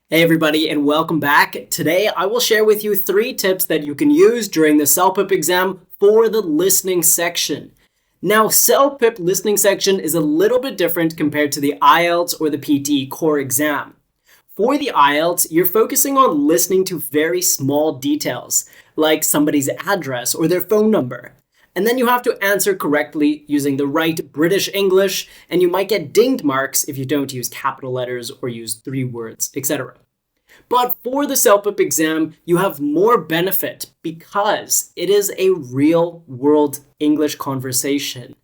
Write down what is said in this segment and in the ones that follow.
Hey everybody, and welcome back. Today I will share with you 3 tips that you can use during the CELPIP exam for the listening section. Now, CELPIP listening section is a little bit different compared to the IELTS or the PTE core exam. For the IELTS, you're focusing on listening to very small details, like somebody's address or their phone number. And then you have to answer correctly using the right British English, and you might get dinged marks if you don't use capital letters or use 3 words, etc. But for the CELPIP exam, you have more benefit because it is a real world English conversation.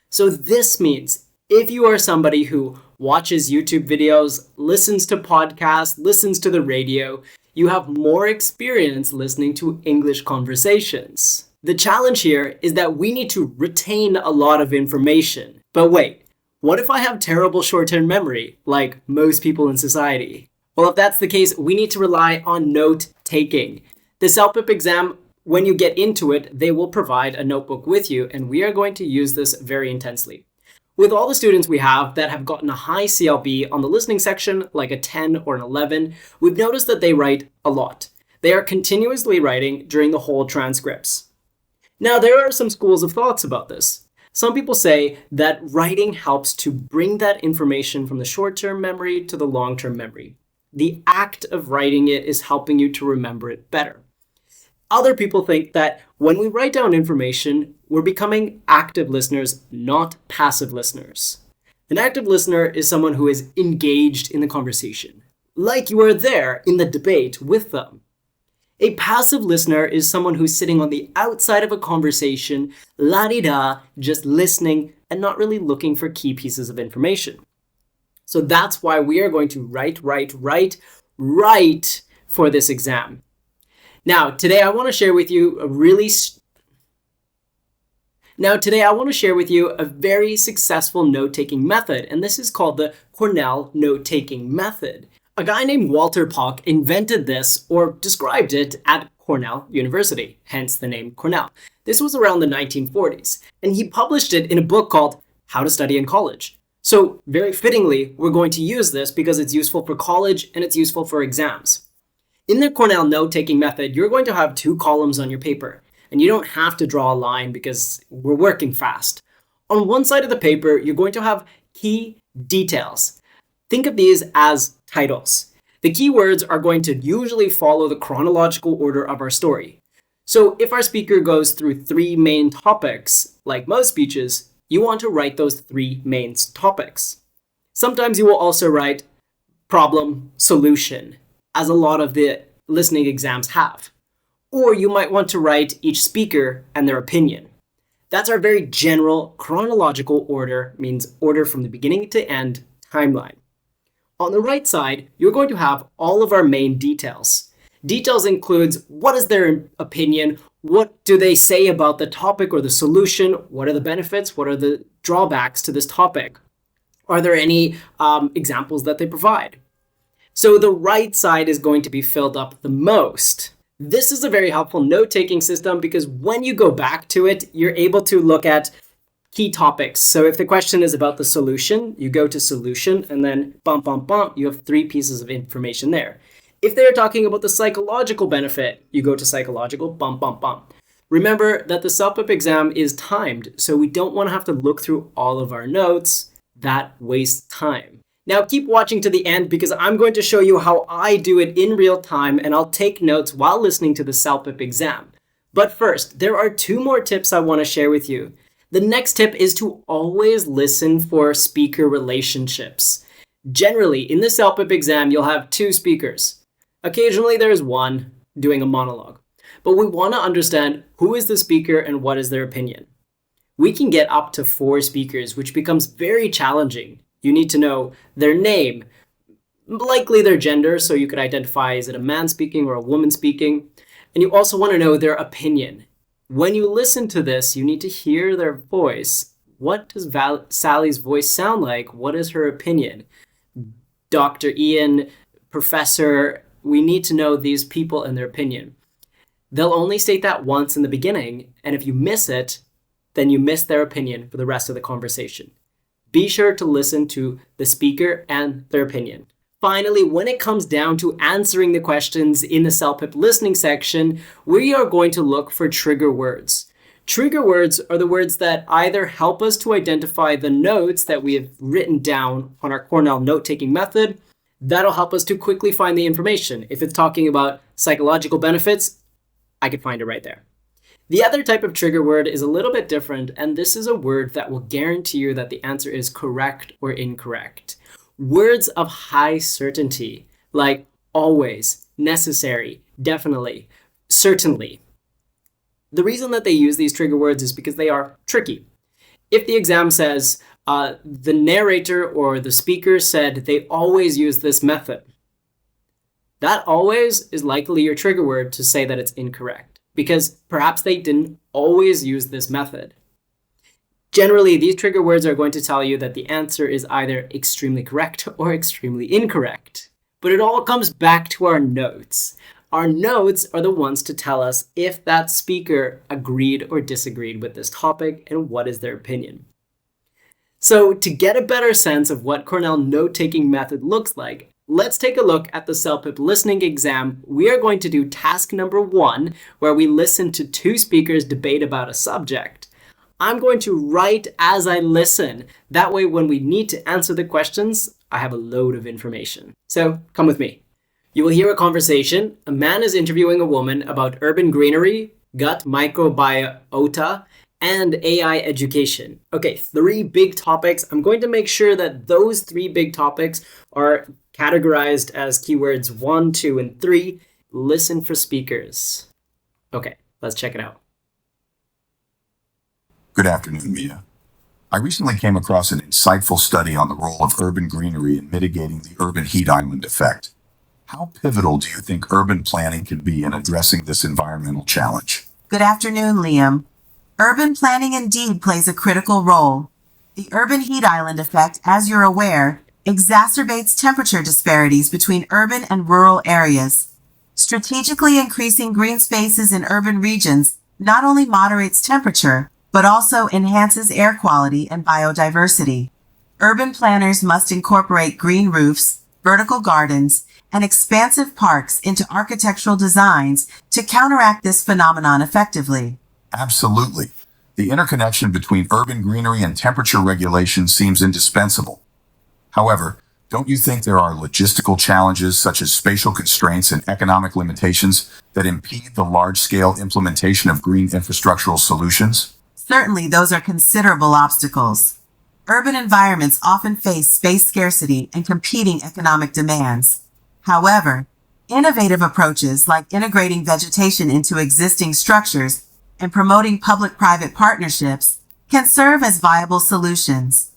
So this means if you are somebody who watches YouTube videos, listens to podcasts, listens to the radio, you have more experience listening to English conversations. The challenge here is that we need to retain a lot of information. But wait, what if I have terrible short-term memory, like most people in society? Well, if that's the case, we need to rely on note-taking. The CELPIP exam, when you get into it, they will provide a notebook with you, and we are going to use this very intensely. With all the students we have that have gotten a high CLB on the listening section, like a 10 or an 11, we've noticed that they write a lot. They are continuously writing during the whole transcripts. Now, there are some schools of thoughts about this. Some people say that writing helps to bring that information from the short-term memory to the long-term memory. The act of writing it is helping you to remember it better. Other people think that when we write down information, we're becoming active listeners, not passive listeners. An active listener is someone who is engaged in the conversation, like you are there in the debate with them. A passive listener is someone who's sitting on the outside of a conversation, la-di-da, just listening and not really looking for key pieces of information. So that's why we are going to write for this exam. Now, today I want to share with you a very successful note-taking method, and this is called the Cornell note-taking method. A guy named Walter Pock invented this or described it at Cornell University, hence the name Cornell. This was around the 1940s, and he published it in a book called How to Study in College. So very fittingly, we're going to use this because it's useful for college and it's useful for exams. In the Cornell note-taking method, you're going to have 2 columns on your paper, and you don't have to draw a line because we're working fast. On one side of the paper, you're going to have key details. Think of these as titles. The keywords are going to usually follow the chronological order of our story. So if our speaker goes through 3 main topics, like most speeches, you want to write those 3 main topics. Sometimes you will also write problem, solution, as a lot of the listening exams have. Or you might want to write each speaker and their opinion. That's our very general chronological order, means order from the beginning to end timeline. On the right side, you're going to have all of our main details. Details includes what is their opinion, what do they say about the topic or the solution, what are the benefits, what are the drawbacks to this topic, are there any examples that they provide. So the right side is going to be filled up the most. This is a very helpful note-taking system because when you go back to it, you're able to look at key topics. So if the question is about the solution, you go to solution and then you have 3 pieces of information there. If they're talking about the psychological benefit, you go to psychological, Remember that the CELPIP exam is timed, so we don't want to have to look through all of our notes. That wastes time. Now keep watching to the end because I'm going to show you how I do it in real time and I'll take notes while listening to the CELPIP exam. But first, there are 2 more tips I want to share with you. The next tip is to always listen for speaker relationships. Generally, in the CELPIP exam, you'll have 2 speakers. Occasionally, there's 1 doing a monologue. But we want to understand who is the speaker and what is their opinion. We can get up to 4 speakers, which becomes very challenging. You need to know their name, likely their gender, so you could identify is it a man speaking or a woman speaking. And you also want to know their opinion. When you listen to this, you need to hear their voice. What does Sally's voice sound like? What is her opinion? Dr. Ian, Professor, we need to know these people and their opinion. They'll only state that once in the beginning, and if you miss it, then you miss their opinion for the rest of the conversation. Be sure to listen to the speaker and their opinion. Finally, when it comes down to answering the questions in the CELPIP listening section, we are going to look for trigger words. Trigger words are the words that either help us to identify the notes that we have written down on our Cornell note-taking method. That'll help us to quickly find the information. If it's talking about psychological benefits, I could find it right there. The other type of trigger word is a little bit different, and this is a word that will guarantee you that the answer is correct or incorrect. Words of high certainty, like always, necessary, definitely, certainly. The reason that they use these trigger words is because they are tricky. If the exam says, the narrator or the speaker said they always use this method, that always is likely your trigger word to say that it's incorrect, because perhaps they didn't always use this method. Generally, these trigger words are going to tell you that the answer is either extremely correct or extremely incorrect. But it all comes back to our notes. Our notes are the ones to tell us if that speaker agreed or disagreed with this topic and what is their opinion. So to get a better sense of what Cornell note-taking method looks like, let's take a look at the CELPIP listening exam. We are going to do task number 1, where we listen to 2 speakers debate about a subject. I'm going to write as I listen. That way, when we need to answer the questions, I have a load of information. So come with me. You will hear a conversation. A man is interviewing a woman about urban greenery, gut microbiota, and AI education. Okay, 3 big topics. I'm going to make sure that those 3 big topics are categorized as keywords 1, 2, and 3. Listen for speakers. Okay, let's check it out. Good afternoon, Mia. I recently came across an insightful study on the role of urban greenery in mitigating the urban heat island effect. How pivotal do you think urban planning can be in addressing this environmental challenge? Good afternoon, Liam. Urban planning indeed plays a critical role. The urban heat island effect, as you're aware, exacerbates temperature disparities between urban and rural areas. Strategically increasing green spaces in urban regions not only moderates temperature, but also enhances air quality and biodiversity. Urban planners must incorporate green roofs, vertical gardens, and expansive parks into architectural designs to counteract this phenomenon effectively. Absolutely. The interconnection between urban greenery and temperature regulation seems indispensable. However, don't you think there are logistical challenges such as spatial constraints and economic limitations that impede the large-scale implementation of green infrastructural solutions? Certainly, those are considerable obstacles. Urban environments often face space scarcity and competing economic demands. However, innovative approaches like integrating vegetation into existing structures and promoting public-private partnerships can serve as viable solutions.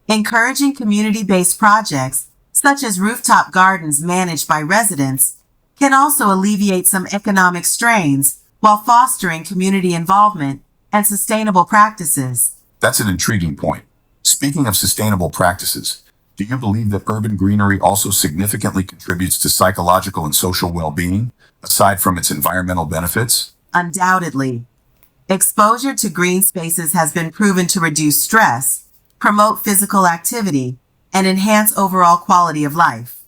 Encouraging community-based projects, such as rooftop gardens managed by residents, can also alleviate some economic strains while fostering community involvement and sustainable practices. That's an intriguing point. Speaking of sustainable practices, do you believe that urban greenery also significantly contributes to psychological and social well-being, aside from its environmental benefits? Undoubtedly. Exposure to green spaces has been proven to reduce stress, promote physical activity, and enhance overall quality of life.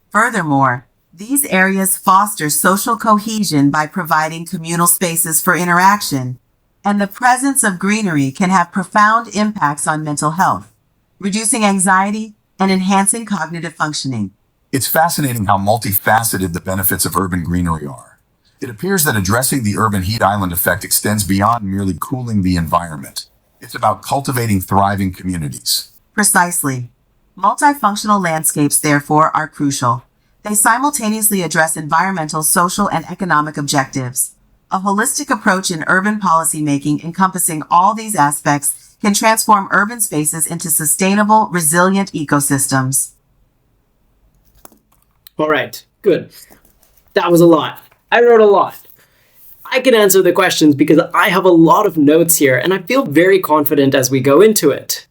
Furthermore, these areas foster social cohesion by providing communal spaces for interaction, and the presence of greenery can have profound impacts on mental health, reducing anxiety and enhancing cognitive functioning. It's fascinating how multifaceted the benefits of urban greenery are. It appears that addressing the urban heat island effect extends beyond merely cooling the environment. It's about cultivating thriving communities. Precisely. Multifunctional landscapes, therefore, are crucial. They simultaneously address environmental, social, and economic objectives. A holistic approach in urban policymaking encompassing all these aspects can transform urban spaces into sustainable, resilient ecosystems. All right, good. That was a lot. I wrote a lot. I can answer the questions because I have a lot of notes here and I feel very confident as we go into it.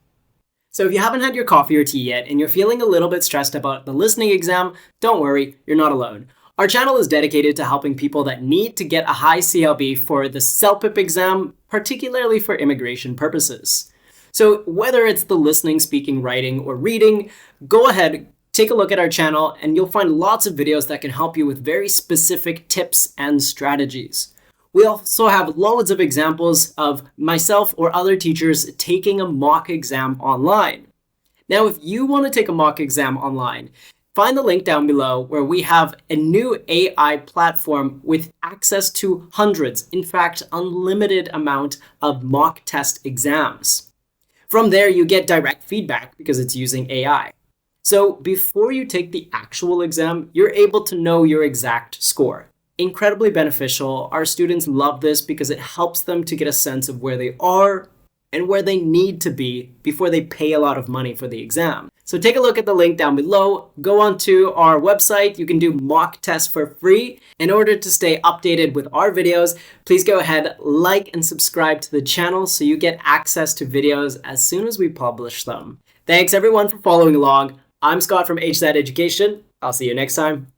So if you haven't had your coffee or tea yet and you're feeling a little bit stressed about the listening exam, don't worry, you're not alone. Our channel is dedicated to helping people that need to get a high CLB for the CELPIP exam, particularly for immigration purposes. So whether it's the listening, speaking, writing, or reading, go ahead, take a look at our channel and you'll find lots of videos that can help you with very specific tips and strategies. We also have loads of examples of myself or other teachers taking a mock exam online. Now, if you want to take a mock exam online, find the link down below where we have a new AI platform with access to hundreds, in fact, unlimited amount of mock test exams. From there, you get direct feedback because it's using AI. So before you take the actual exam, you're able to know your exact score. Incredibly beneficial. Our students love this because it helps them to get a sense of where they are and where they need to be before they pay a lot of money for the exam. So take a look at the link down below. Go onto our website. You can do mock tests for free. In order to stay updated with our videos, please go ahead, like and subscribe to the channel so you get access to videos as soon as we publish them. Thanks everyone for following along. I'm Scott from HZ Education. I'll see you next time.